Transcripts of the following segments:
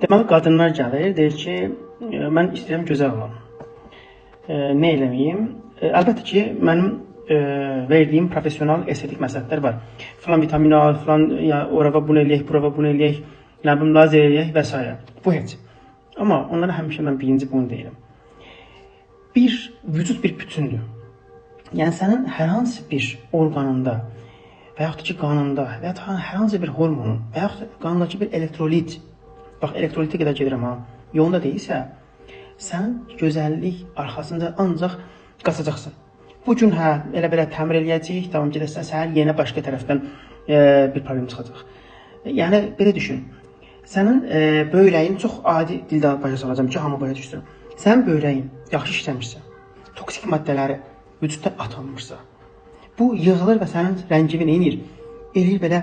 Deməli, qadınlar gəlir, deyir ki, mən istəyirəm gözəl olam. Nə eləməyim? Əlbəttə ki, mənim verdiyim professional estetik məsləhətlər var. Filan vitamin al, filan ya orava bunu eləyək, burava bunu eləyək, nə bilim lazer eləyək və s. Bu heç. Amma onlara həmişə mən birinci bunu deyirəm. Vücud bir bütündür. Yəni sənin hər hansı bir orqanında və yaxud ki qanında və ya hər hansı bir hormonun və yaxud qandakı bir elektrolit, bax elektrolitə qədər gedirəm ha, yolunda deyilsə, sən gözəllik arxasında ancaq qaçacaqsın. Bugün elə belə təmir eləyəcəyik, davam gedəsən, səhər yenə başqa tərəfdən bir problem çıxacaq. Yəni belə düşün. Sənin böyrəyin çox adi dildə başa salacağam ki, hamı başa düşsün. Sənin böyrəyin yaxşı işləmirsə, toksik maddələri vücudda atılmırsa, bu yığılır və sənin rəngini neyir? Eləyir belə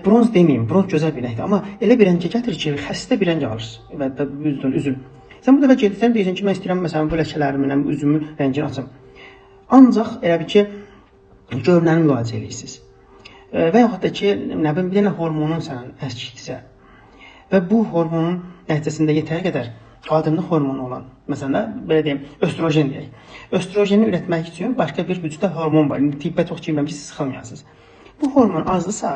bronz deməyim, bronz gözəl bir rəngdir, amma elə bir rəngə gətirir ki, xəstə bir rəng alırsın və üzün. Sən bu dəfə gedirsən, deyirsən ki, mən istəyirəm məsələn bu ləkələrimi, üzümün rəngini açım. Ancaq elə bir ki, görünəni müalicə edirsiniz. Və yaxud da ki, nə bilim, bir dənə hormonun sənin əskikdirsə və bu hormonun nəticəsində yetəri qədər qadınlıq hormonu olan, məsələn, belə deyim, östrojen deyək. Östrojeni ürətmək üçün başqa bir vücudda hormon var. Tibbə çox girməm ki, siz sıxılmayasınız. Bu hormon azlısa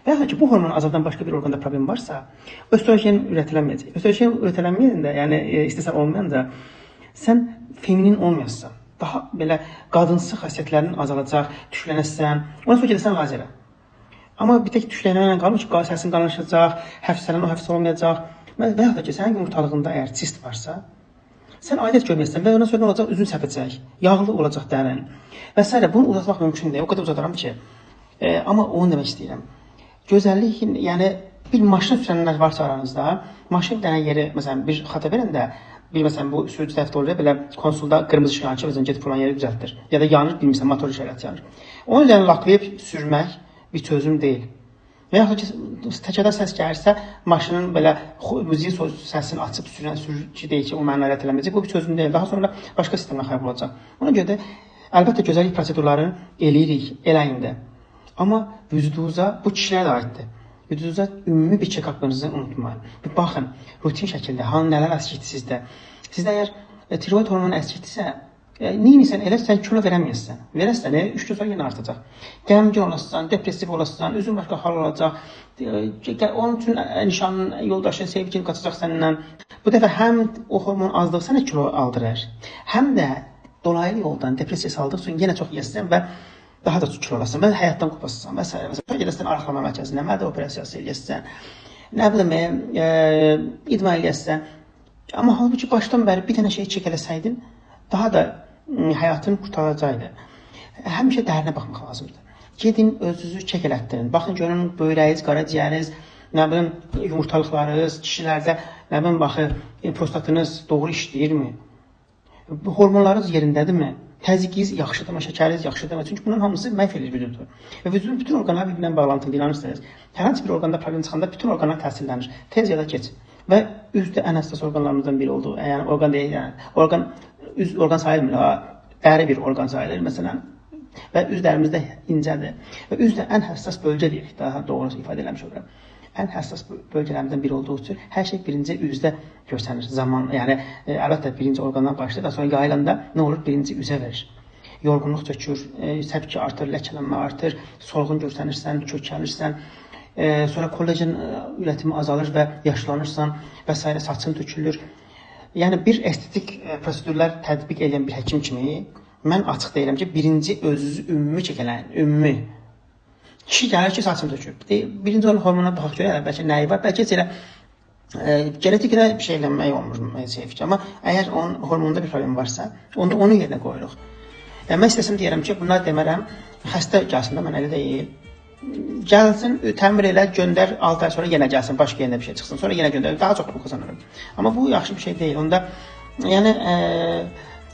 və yaxud ki, bu hormonu azaldan başqa bir orqanda problem varsa, östrojen ürətilənməyəcək. Östrojen ürətilənməyəndə, yəni istəsən olmayanda, sən feminin olmayasın. Daha belə qadınsı xasiyyətlərin azalacaq, tüklənəsən, ondan sonra gedəsən lazerə. Amma bir tək tüklənməklə qalmır ki, səsin qalınlaşacaq, həfsələn o həfs olmayacaq. Və yaxud da ki, sənin yumurtalığında əgər sist varsa, sən aidiyyət görməyəsən və ondan sonra nə olacaq? Üzün səpəcək, yağlı olacaq dərin və s. Bunu uzatmaq mümkün deyil, o qədər uzadaram ki. Amma onu demək istəyirəm. Gözəllik, yəni bir maşın sürənlər varsa aranızda, maşın dənə yeri, məsələn, bir xata verəndə, məsələn, bu sürücü tərəfdə olur, belə konsulda qırmızı işıq yanır ki, gedib falan yeri düzəltdir. Ya da yanır, bilmirsən, motor işarəti yanır. Onu yəni laklayıb sürmək bir çözüm deyil. Və yaxud ki, təkədə səs gəlirsə, maşının belə müziğin səsini açıb sürən sürücü deyil ki, o mənə narahat eləməyəcək. Bu bir çözüm deyil. Daha sonra başqa sistemdən xərab olacaq. Ona görə də əlbəttə gözəllik prosedurlarını eləyirik, eləyin də. Amma vücudunuza, bu kişilərə də aiddir. Vücudunuza ümumi bir check-up'ınızı unutmayın. Bir baxın, rutin şəkildə nələr əskikdir sizdə. Sizdə əgər tiroid hormonu əskikdirsə, neyinsən elə sən kilo verəməyəsən. Verəsən, 3 gün sonra yenə artacaq. Qəmgin olasan, depressiv olasan, üzün başqa hal olacaq. Onun üçün nişanın, yoldaşın, sevgin qaçacaq səndən. Bu dəfə həm o hormon azlığı sənə kilo aldırır, həm də dolaylı yoldan depressiya saldığı üçün yenə çox yeyəsən və daha da kilo olasan və həyatdan qopasan və s. Sonra gedəsən arıqlama mərkəzinə, mədə operasiyası eləyəsən, nə bilim, idman eləyəsən. Amma halbuki başdan bəri bir dənə şey çək eləsəydin, daha da həyatın qurtaracaqdı. Həmişə dərinə baxmaq lazımdır. Gedin, özünüzü çək elətdirin. Baxın, görün, böyrəyiz, qaraciyəriniz, nə bilim, yumurtalıqlarınız, kişilərdə, nə bilim, baxın, prostatınız doğru işləyirmi? Hormonlarınız yerindədirmi? Təzyiqiniz yaxşıdırmı, şəkəriniz yaxşıdırmı? Çünki bunun hamısı məhv edir vücudu. Və vücudun bütün orqanlar bir-birinə bağlantılı, inanırsınız. Hər hansı bir orqanda problem çıxanda bütün orqanlar təsirlənir. Tez ya da keç. Və üzdə ən həssas orqanlarımızdan biri olduğu, yəni orqan deyil, yəni orqan sayılmır, dəri bir orqan sayılır, məsələn. Və üz dərimizdə incədir. Və üz də ən həssas bölgə deyirik, daha doğrusu ifadə eləmiş oluram. Ən həssas bölgələrimizdən biri olduğu üçün hər şey birinci üzdə görsənir. Zaman, yəni əlbəttə birinci orqandan başlayır, daha sonra yayılanda nə olur? Birinci üzə verir. Yorğunluq çökür, səpki artır, ləkələnmə artır, solğun görsənirsən, kökəlirsən. Sonra kollajen ürətimi azalır və yaşlanırsan və s. saçın tökülür. Yəni bir estetik prosedurlar tətbiq edən bir həkim kimi mən açıq deyirəm ki, birinci özünüzü ümumi çəkələyin, ümumi. Kişi gəlir ki, saçını tökür. Birinci onun hormonuna baxaq görək, bəlkə nəyi var, bəlkə elə genetiklə bir şey eləmək olmur, amma əgər onun hormonunda bir problem varsa, onda onu yerinə qoyuruq. Yəni, mən istəsəm deyərəm ki, bunlar demərəm, xəstə gəlsin də, mən elə deyil. Gəlsin, təmir elə, göndər, 6 ay sonra yenə gəlsin, başqa yerində bir şey çıxsın, sonra yenə göndər, daha çox pul qazanırım. Amma bu yaxşı bir şey deyil, onda, yəni,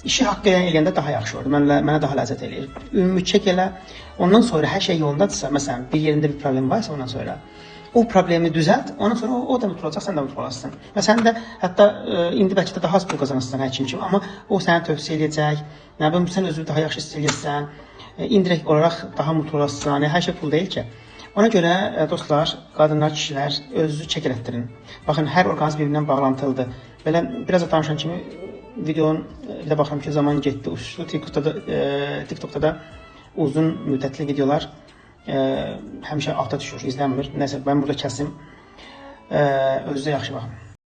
işi haqqı eləyəndə daha yaxşı olur, mənə daha ləzzət eləyir. Ümumi çək elə, ondan sonra hər şey yolundadırsa, məsələn, bir yerində bir problem varsa ondan sonra, o problemi düzəlt, ondan sonra o da mutlu olacaq, sən də mutlu olasın. Və sən də hətta indi bəlkə də daha az pul qazanırsan həkim kimi, amma o səni tövsiyə edəcək, nə bilim, sən özünü daha yaxşı hiss edirsən, indirekt olaraq daha mutlu olasın, hər şey pul deyil ki. Ona görə dostlar, qadınlar, kişilər özünüzü çək elətdirin. Baxın, hər orqanizm bir-birindən bağlantılıdır. Belə biraz da danışan kimi videonun bir də baxıram ki, zaman getdi, uçdu. TikTokda da uzun müddətli videolar həmişə alta düşür, izlənmir. Nəsə, mən burada kəsim. Özünüzə yaxşı baxın.